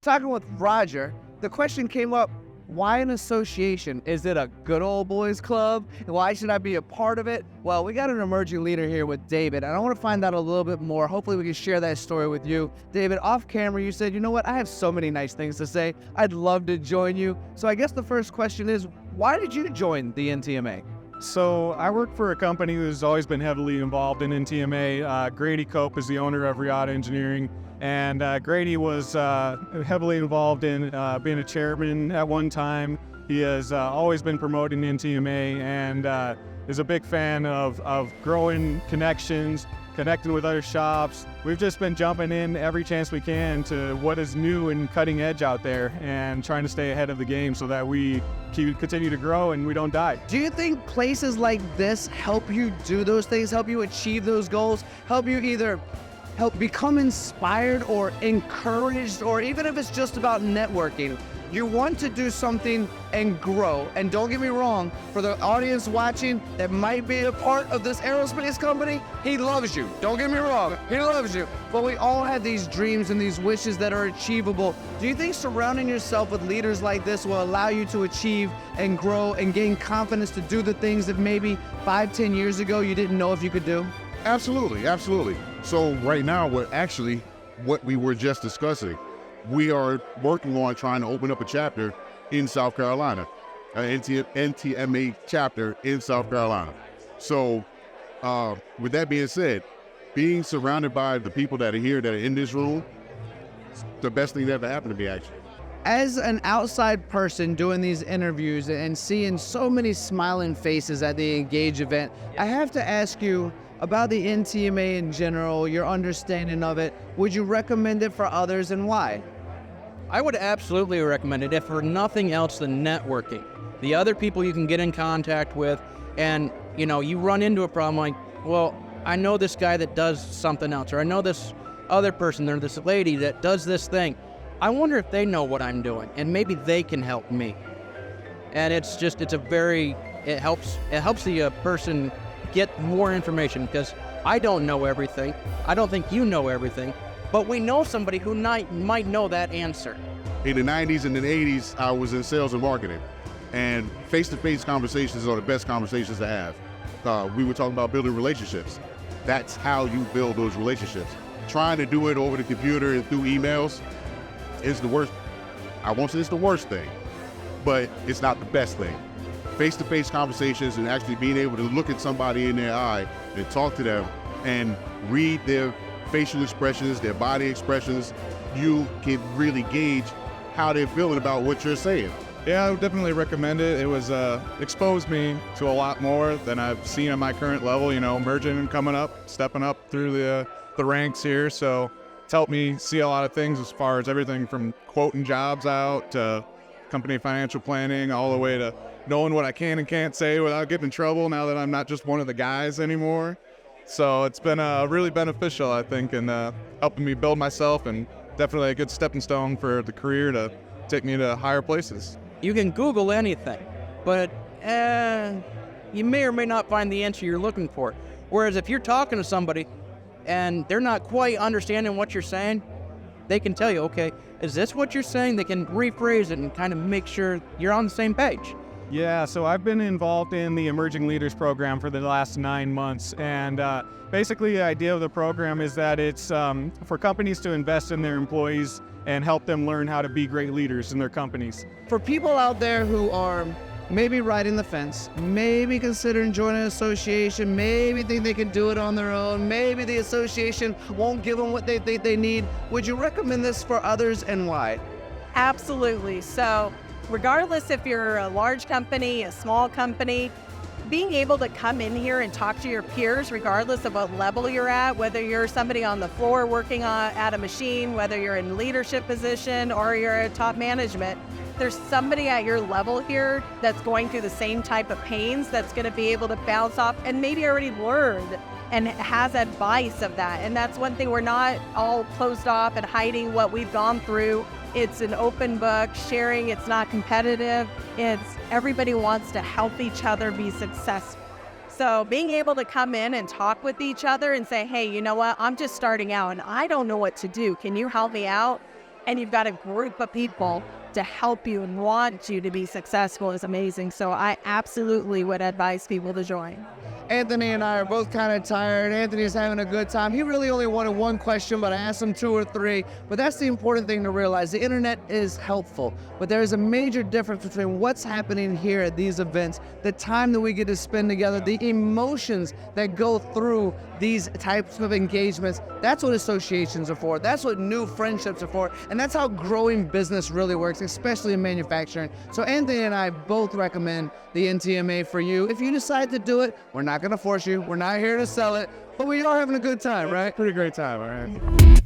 talking with Roger, the question came up, why an association? Is it a good old boys club? Why should I be a part of it? Well, we got an emerging leader here with David, and I want to find out a little bit more. Hopefully we can share that story with you. David, off camera, you said, you know what? I have so many nice things to say. I'd love to join you. So I guess the first question is, why did you join the NTMA? So I work for a company who's always been heavily involved in NTMA. Grady Cope is the owner of Riata Engineering. And Grady was heavily involved in being a chairman at one time. He has always been promoting NTMA and is a big fan of growing connections, connecting with other shops. We've just been jumping in every chance we can to what is new and cutting edge out there and trying to stay ahead of the game so that we continue to grow and we don't die. Do you think places like this help you do those things, help you achieve those goals, help you either help become inspired or encouraged, or even if it's just about networking, you want to do something and grow? And don't get me wrong, for the audience watching that might be a part of this aerospace company, he loves you. Don't get me wrong, he loves you. But we all have these dreams and these wishes that are achievable. Do you think surrounding yourself with leaders like this will allow you to achieve and grow and gain confidence to do the things that maybe 5-10 years ago you didn't know if you could do? Absolutely, absolutely. So right now, what we were just discussing, we are working on trying to open up a chapter in South Carolina, an NTMA chapter in South Carolina. So with that being said, being surrounded by the people that are here, that are in this room, it's the best thing that ever happened to me, actually. As an outside person doing these interviews and seeing so many smiling faces at the Engage event, I have to ask you about the NTMA in general, your understanding of it. Would you recommend it for others, and why? I would absolutely recommend it, if for nothing else than networking. The other people you can get in contact with, and you run into a problem like, well, I know this guy that does something else, or I know this other person or this lady that does this thing. I wonder if they know what I'm doing, and maybe they can help me. And it helps the person get more information, because I don't know everything. I don't think you know everything, but we know somebody who might know that answer. In the 90s and the 80s, I was in sales and marketing, and face-to-face conversations are the best conversations to have. We were talking about building relationships. That's how you build those relationships. Trying to do it over the computer and through emails is the worst. I won't say it's the worst thing, but it's not the best thing. Face-to-face conversations and actually being able to look at somebody in their eye and talk to them and read their facial expressions, their body expressions, you can really gauge how they're feeling about what you're saying. Yeah, I would definitely recommend it. It was exposed me to a lot more than I've seen at my current level, emerging and coming up, stepping up through the ranks here. So it's helped me see a lot of things as far as everything from quoting jobs out to company financial planning, all the way to knowing what I can and can't say without getting in trouble now that I'm not just one of the guys anymore. So it's been really beneficial, I think, in helping me build myself, and definitely a good stepping stone for the career to take me to higher places. You can Google anything, but you may or may not find the answer you're looking for. Whereas if you're talking to somebody and they're not quite understanding what you're saying, they can tell you, okay, is this what you're saying? They can rephrase it and kind of make sure you're on the same page. Yeah, so I've been involved in the Emerging Leaders Program for the last 9 months, and basically the idea of the program is that it's for companies to invest in their employees and help them learn how to be great leaders in their companies. For people out there who are maybe riding the fence, maybe considering joining an association, maybe think they can do it on their own, maybe the association won't give them what they think they need, would you recommend this for others, and why? Absolutely. So regardless if you're a large company, a small company, being able to come in here and talk to your peers, regardless of what level you're at, whether you're somebody on the floor working at a machine, whether you're in leadership position or you're at top management, there's somebody at your level here that's going through the same type of pains that's going to be able to bounce off and maybe already learned and has advice of that. And that's one thing, we're not all closed off and hiding what we've gone through. It's an open book, sharing, it's not competitive. It's everybody wants to help each other be successful. So being able to come in and talk with each other and say, hey, you know what, I'm just starting out and I don't know what to do. Can you help me out? and you've got a group of people to help you and want you to be successful is amazing. So I absolutely would advise people to join. Anthony and I are both kind of tired. Anthony's having a good time. He really only wanted one question, but I asked him 2 or 3. But that's the important thing to realize. The internet is helpful, but there is a major difference between what's happening here at these events, the time that we get to spend together, the emotions that go through these types of engagements. That's what associations are for. That's what new friendships are for. And that's how growing business really works, especially in manufacturing. So Anthony and I both recommend the NTMA for you. If you decide to do it, we're not going to force you. We're not here to sell it, but we are having a good time, right? Pretty great time, all right.